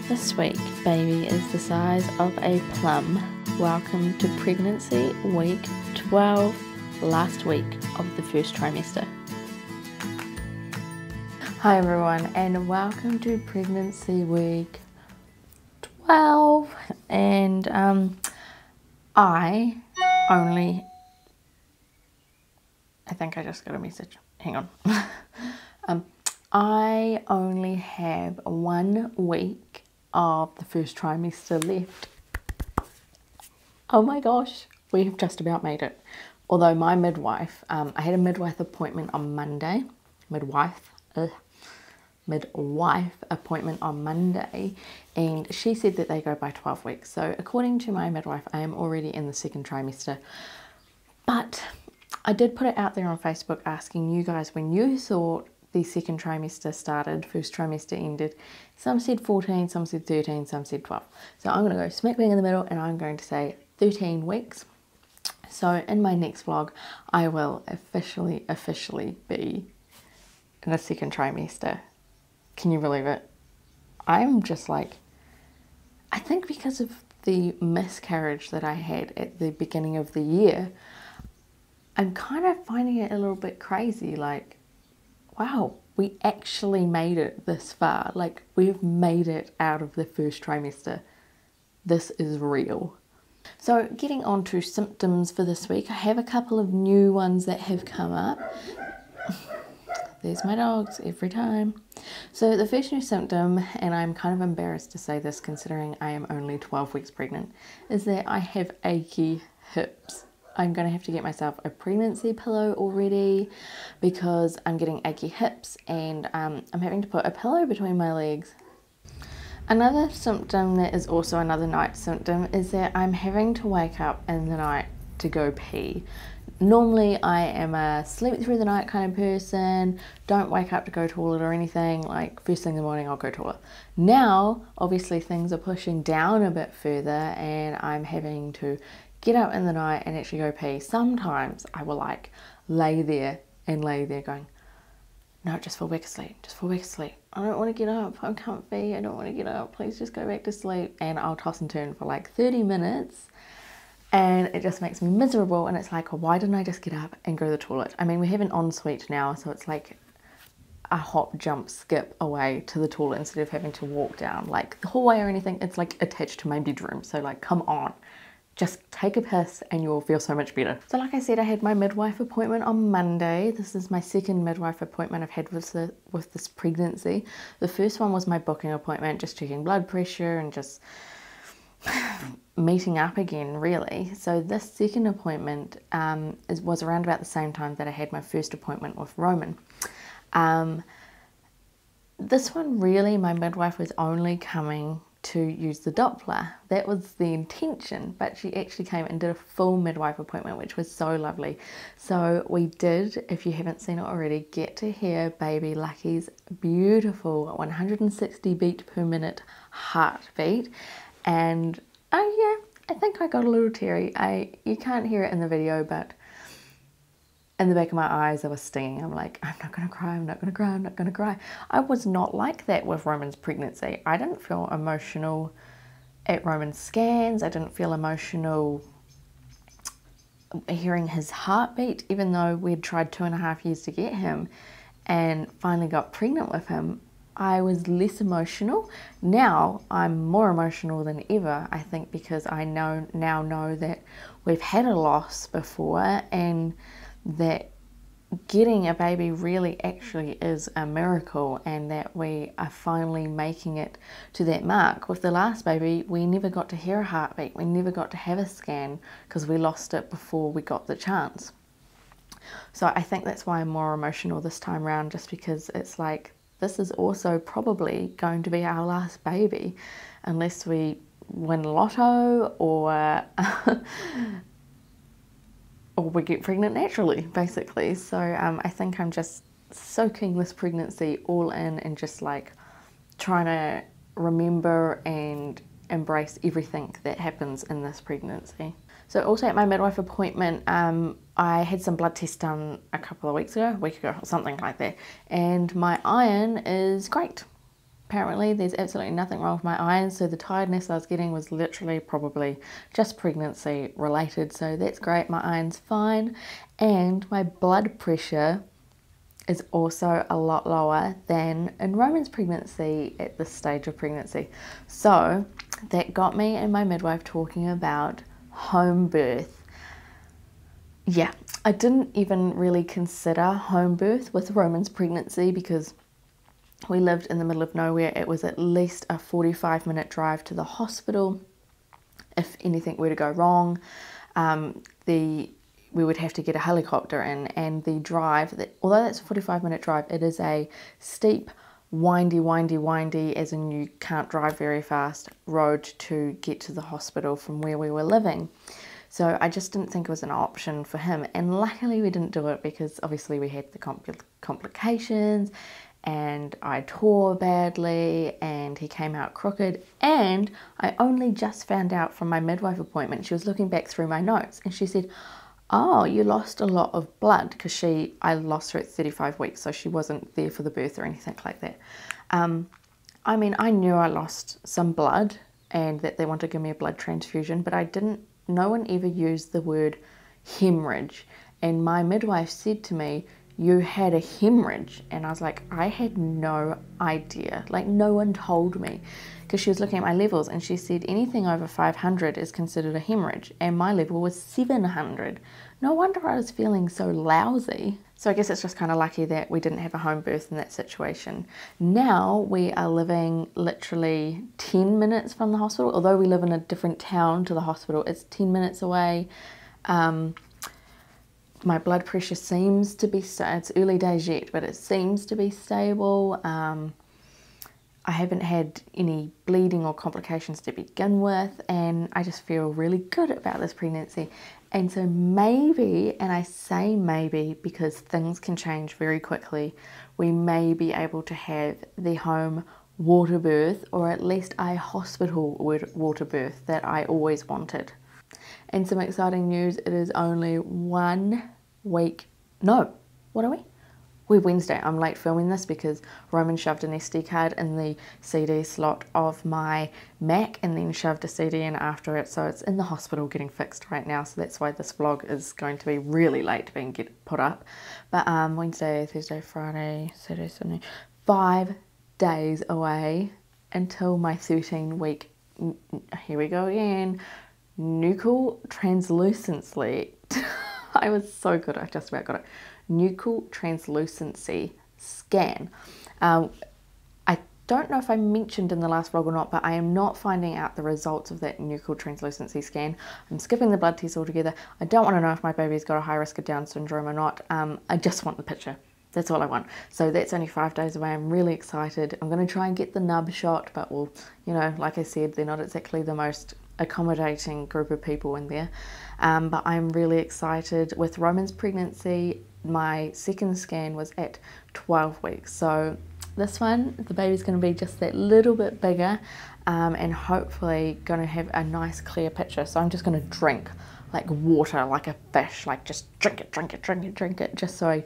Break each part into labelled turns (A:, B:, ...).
A: This week, baby is the size of a plum. Welcome to pregnancy week 12, last week of the first trimester. Hi everyone, and welcome to pregnancy week 12. And I think I just got a message. Hang on. I only have 1 week of the first trimester left. Oh my gosh, we have just about made it. Although my midwife, I had a midwife appointment on Monday. Midwife appointment on Monday, and she said that they go by 12 weeks. So according to my midwife, I am already in the second trimester. But I did put it out there on Facebook asking you guys when you thought the second trimester started, first trimester ended. Some said 14, some said 13, some said 12. So I'm going to go smack bang in the middle and I'm going to say 13 weeks. So in my next vlog, I will officially be in the second trimester. Can you believe it? I'm just like, I think because of the miscarriage that I had at the beginning of the year, I'm kind of finding it a little bit crazy. Like, wow, we actually made it this far. Like, we've made it out of the first trimester. This is real. So getting on to symptoms for this week, I have a couple of new ones that have come up. There's my dogs every time. So the first new symptom, and I'm kind of embarrassed to say this considering I am only 12 weeks pregnant, is that I have achy hips. I'm going to have to get myself a pregnancy pillow already because I'm getting achy hips, and I'm having to put a pillow between my legs. Another symptom that is also another night symptom is that I'm having to wake up in the night to go pee. Normally I am a sleep through the night kind of person, don't wake up to go toilet or anything, like first thing in the morning I'll go toilet. Now obviously things are pushing down a bit further and I'm having to get up in the night and actually go pee. Sometimes I will like lay there going, no, just fall back asleep, just fall back asleep. I don't want to get up, I'm comfy, I don't want to get up, please just go back to sleep. And I'll toss and turn for like 30 minutes and it just makes me miserable, and it's like, why didn't I just get up and go to the toilet? I mean, we have an ensuite now, so it's like a hop, jump, skip away to the toilet instead of having to walk down like the hallway or anything. It's like attached to my bedroom, so like, come on. Just take a piss and you'll feel so much better. So like I said, I had my midwife appointment on Monday. This is my second midwife appointment I've had with this pregnancy. The first one was my booking appointment, just checking blood pressure and just meeting up again, really. So this second appointment was around about the same time that I had my first appointment with Roman. This one, really, my midwife was only coming to use the Doppler. That was the intention, but she actually came and did a full midwife appointment, which was so lovely. So we did, if you haven't seen it already, get to hear baby Lucky's beautiful 160 beat per minute heartbeat. And oh yeah, I think I got a little teary. You can't hear it in the video, but in the back of my eyes I was stinging. I'm like, I'm not gonna cry, I'm not gonna cry, I'm not gonna cry. I was not like that with Roman's pregnancy. I didn't feel emotional at Roman's scans. I didn't feel emotional hearing his heartbeat, even though we'd tried 2.5 years to get him and finally got pregnant with him. I was less emotional. Now I'm more emotional than ever, I think, because I now know that we've had a loss before and that getting a baby really actually is a miracle, and that we are finally making it to that mark. With the last baby, we never got to hear a heartbeat, we never got to have a scan because we lost it before we got the chance. So I think that's why I'm more emotional this time around, just because it's like, this is also probably going to be our last baby unless we win lotto or or we get pregnant naturally, basically. So I think I'm just soaking this pregnancy all in and just like trying to remember and embrace everything that happens in this pregnancy. So also at my midwife appointment, I had some blood tests done a week ago, or something like that, and my iron is great. apparently there's absolutely nothing wrong with my eyes, so the tiredness I was getting was literally probably just pregnancy related, so that's great. My iron's fine, and my blood pressure is also a lot lower than in Roman's pregnancy at this stage of pregnancy. So that got me and my midwife talking about home birth. Yeah, I didn't even really consider home birth with Roman's pregnancy because we lived in the middle of nowhere. It was at least a 45-minute drive to the hospital. If anything were to go wrong, we would have to get a helicopter in, and the drive, although that's a 45-minute drive, it is a steep, windy, as in you can't drive very fast, road to get to the hospital from where we were living. So I just didn't think it was an option for him, and luckily we didn't do it because obviously we had the complications, and I tore badly and he came out crooked, and I only just found out from my midwife appointment. She was looking back through my notes and she said, oh, you lost a lot of blood, because I lost her at 35 weeks, so she wasn't there for the birth or anything like that. I mean, I knew I lost some blood and that they wanted to give me a blood transfusion, but no one ever used the word hemorrhage. And my midwife said to me, you had a hemorrhage. And I was like, I had no idea. Like, no one told me. Because she was looking at my levels and she said anything over 500 is considered a hemorrhage, and my level was 700. No wonder I was feeling so lousy. So I guess it's just kind of lucky that we didn't have a home birth in that situation. Now we are living literally 10 minutes from the hospital. Although we live in a different town to the hospital, it's 10 minutes away. My blood pressure seems to be, it's early days yet, but it seems to be stable. I haven't had any bleeding or complications to begin with, and I just feel really good about this pregnancy. And so maybe, and I say maybe because things can change very quickly, we may be able to have the home water birth, or at least a hospital water birth that I always wanted. And some exciting news, it is only 1 week, no, what are we? We're Wednesday. I'm late filming this because Roman shoved an SD card in the CD slot of my Mac and then shoved a CD in after it, so it's in the hospital getting fixed right now, so that's why this vlog is going to be really late being put up. But Wednesday, Thursday, Friday, Saturday, Sunday, 5 days away until my 13-week, here we go again, nuchal translucency. I was so good, I just about got it. Nuchal translucency scan. I don't know if I mentioned in the last vlog or not, but I am not finding out the results of that nuchal translucency scan. I'm skipping the blood test altogether. I don't want to know if my baby's got a high risk of Down syndrome or not. I just want the picture. That's all I want. So that's only 5 days away. I'm really excited. I'm going to try and get the nub shot, but well, you know, like I said, they're not exactly the most accommodating group of people in there. But I'm really excited. With Roman's pregnancy, my second scan was at 12 weeks. So this one, the baby's going to be just that little bit bigger, and hopefully going to have a nice clear picture. So I'm just going to drink like water, like a fish, like just drink it, just so I,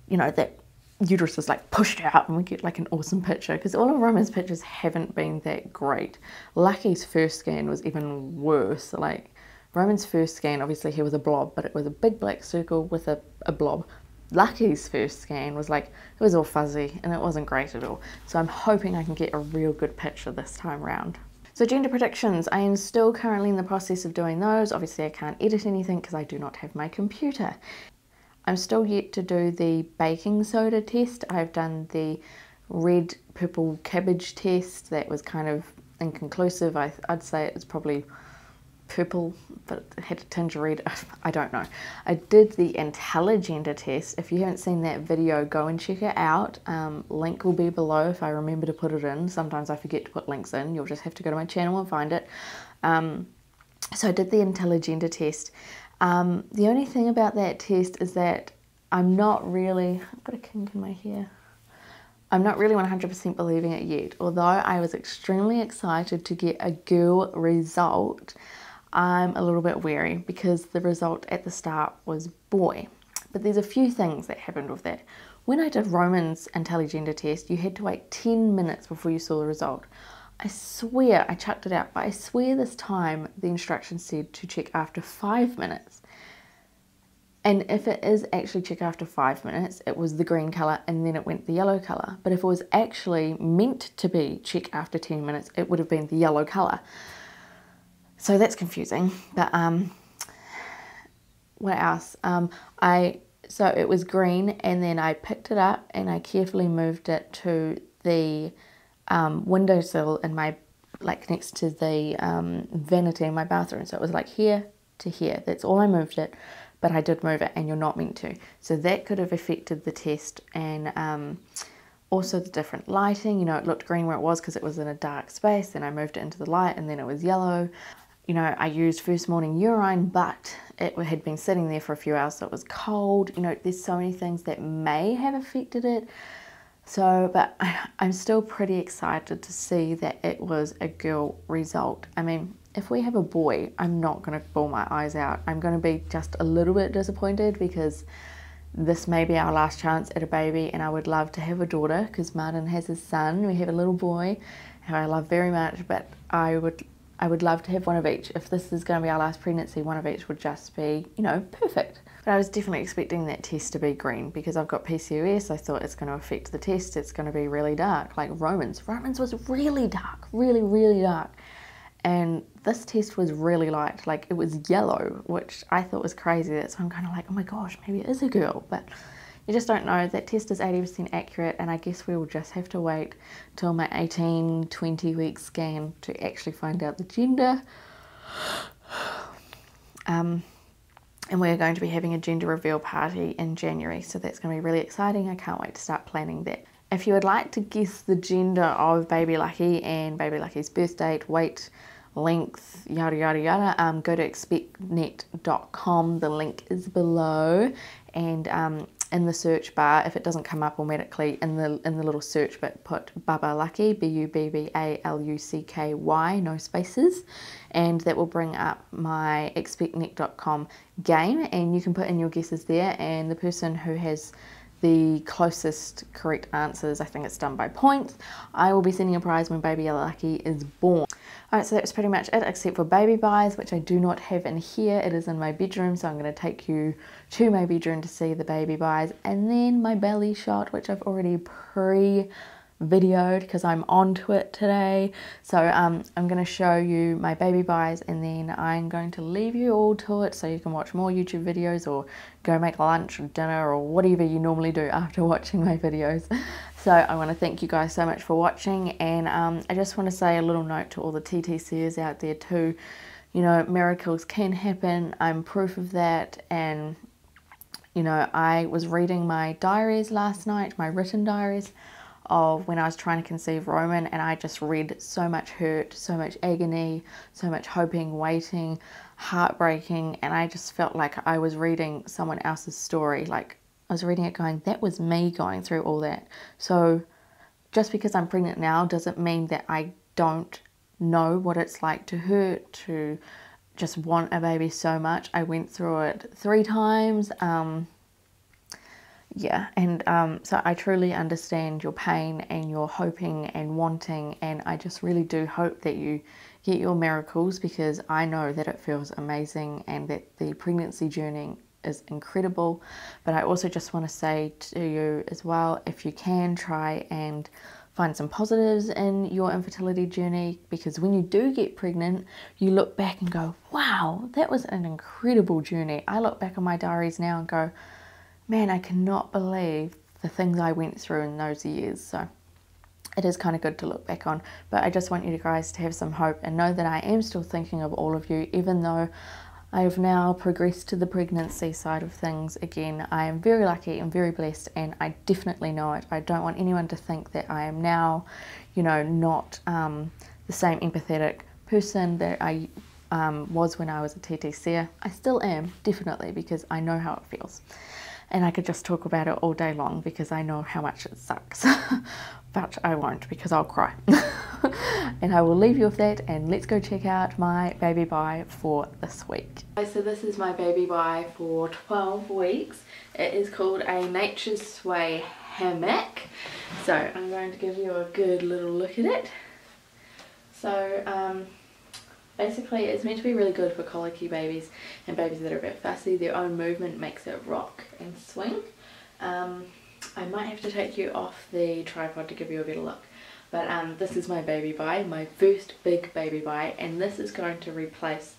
A: you know, that uterus is like pushed out and we get like an awesome picture, because all of Roman's pictures haven't been that great. Lucky's first scan was even worse. Like Roman's first scan, obviously he was a blob, but it was a big black circle with a blob. Lucky's first scan was like, it was all fuzzy and it wasn't great at all. So I'm hoping I can get a real good picture this time round. So gender predictions, I am still currently in the process of doing those. Obviously I can't edit anything because I do not have my computer. I'm still yet to do the baking soda test. I've done the red purple cabbage test. That was kind of inconclusive. I'd say it's probably purple, but it had a tinge of red. I don't know. I did the IntelliGender test. If you haven't seen that video, go and check it out. Link will be below if I remember to put it in. Sometimes I forget to put links in. You'll just have to go to my channel and find it. So I did the IntelliGender test. The only thing about that test is that I'm not really, I've got a kink in my hair. I'm not really 100% believing it yet. Although I was extremely excited to get a girl result, I'm a little bit wary because the result at the start was boy. But there's a few things that happened with that. When I did Roman's IntelliGender test, you had to wait 10 minutes before you saw the result. I swear I chucked it out, but I swear this time the instructions said to check after 5 minutes. And if it is actually check after 5 minutes, it was the green colour and then it went the yellow colour. But if it was actually meant to be check after 10 minutes, it would have been the yellow colour. So that's confusing. But what else? So it was green, and then I picked it up and I carefully moved it to the windowsill in my, like next to the vanity in my bathroom. So it was like here to here. That's all I moved it, but I did move it, and you're not meant to. So that could have affected the test, and also the different lighting. You know, it looked green where it was because it was in a dark space. Then I moved it into the light, and then it was yellow. You know, I used first morning urine, but it had been sitting there for a few hours, so it was cold. You know, there's so many things that may have affected it. So, but I'm still pretty excited to see that it was a girl result. I mean, if we have a boy, I'm not going to bawl my eyes out. I'm going to be just a little bit disappointed because this may be our last chance at a baby, and I would love to have a daughter because Martin has a son. We have a little boy who I love very much, but I would love to have one of each. If this is going to be our last pregnancy, one of each would just be, you know, perfect. But I was definitely expecting that test to be green because I've got PCOS. I thought it's going to affect the test. It's going to be really dark, like Roman's. Roman's was really dark, really, really dark. And this test was really light, like it was yellow, which I thought was crazy. So I'm kind of like, oh my gosh, maybe it is a girl. But you just don't know. That test is 80% accurate, and I guess we will just have to wait till my 18-20 week scan to actually find out the gender. And we're going to be having a gender reveal party in January, so that's going to be really exciting. I can't wait to start planning that. If you would like to guess the gender of Baby Lucky and Baby Lucky's birth date, weight, length, yada yada yada, go to expectnet.com. The link is below, and in the search bar, if it doesn't come up automatically in the little search bit, put Bubba Lucky, BUBBALUCKY, no spaces, and that will bring up my expectnet.com game, and you can put in your guesses there, and the person who has the closest correct answers, I think it's done by points, I will be sending a prize when Baby Lucky is born. Alright, so that's pretty much it, except for baby buys, which I do not have in here. It is in my bedroom, so I'm going to take you to my bedroom to see the baby buys, and then my belly shot, which I've already pre-videoed because I'm onto it today. So I'm going to show you my baby buys, and then I'm going to leave you all to it so you can watch more YouTube videos or go make lunch or dinner or whatever you normally do after watching my videos. So I want to thank you guys so much for watching, and I just want to say a little note to all the ttcers out there too. You know, miracles can happen. I'm proof of that. And you know, I was reading my diaries last night, my written diaries of when I was trying to conceive Roman, and I just read so much hurt, so much agony, so much hoping, waiting, heartbreaking, and I just felt like I was reading someone else's story. Like I was reading it going, that was me going through all that. So just because I'm pregnant now doesn't mean that I don't know what it's like to hurt, to just want a baby so much. I went through it 3 times. Yeah, and so I truly understand your pain and your hoping and wanting, and I just really do hope that you get your miracles, because I know that it feels amazing and that the pregnancy journey is incredible. But I also just want to say to you as well, if you can, try and find some positives in your infertility journey, because when you do get pregnant, you look back and go, wow, that was an incredible journey. I look back on my diaries now and go, man, I cannot believe the things I went through in those years. So it is kind of good to look back on. But I just want you guys to have some hope and know that I am still thinking of all of you, even though I have now progressed to the pregnancy side of things again. I am very lucky and very blessed, and I definitely know it. I don't want anyone to think that I am now, you know, not the same empathetic person that I was when I was a TTCer. I still am, definitely, because I know how it feels. And I could just talk about it all day long because I know how much it sucks. But I won't, because I'll cry. And I will leave you with that, and let's go check out my baby buy for this week. So this is my baby buy for 12 weeks. It is called a Nature's Sway hammock. So I'm going to give you a good little look at it. So basically it's meant to be really good for colicky babies and babies that are a bit fussy. Their own movement makes it rock and swing. I might have to take you off the tripod to give you a better look. But this is my baby buy, my first big baby buy, and this is going to replace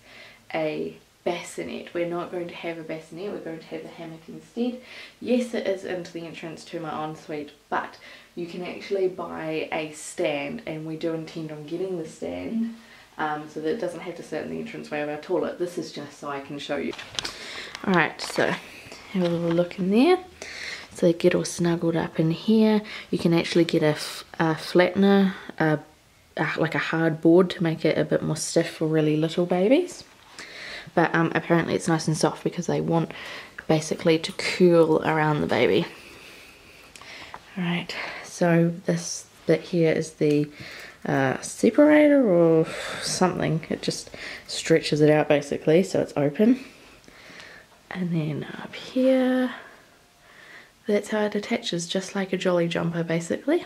A: a bassinet. We're not going to have a bassinet, we're going to have the hammock instead. Yes, it is into the entrance to my ensuite, but you can actually buy a stand, and we do intend on getting the stand so that it doesn't have to sit in the entranceway of our toilet. This is just so I can show you. Alright, so have a little look in there. So they get all snuggled up in here. You can actually get a flattener, like a hard board to make it a bit more stiff for really little babies. But apparently it's nice and soft because they want basically to curl around the baby. Alright, so this bit here is the separator or something. It just stretches it out basically so it's open. And then up here, that's how it attaches, just like a jolly jumper basically.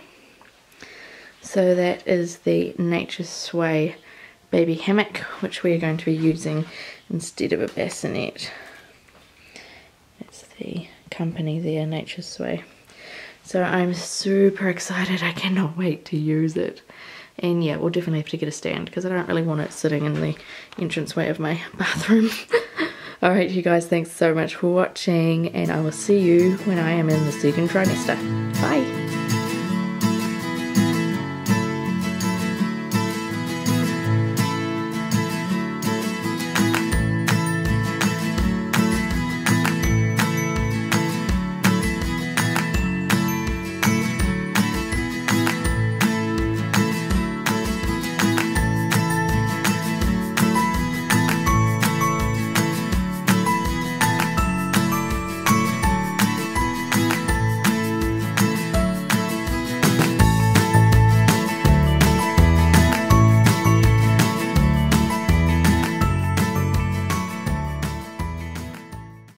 A: So that is the Nature's Sway baby hammock, which we are going to be using instead of a bassinet. That's the company there, Nature's Sway. So I'm super excited, I cannot wait to use it. And yeah, we'll definitely have to get a stand because I don't really want it sitting in the entranceway of my bathroom. Alright you guys, thanks so much for watching, and I will see you when I am in the second trimester. Bye!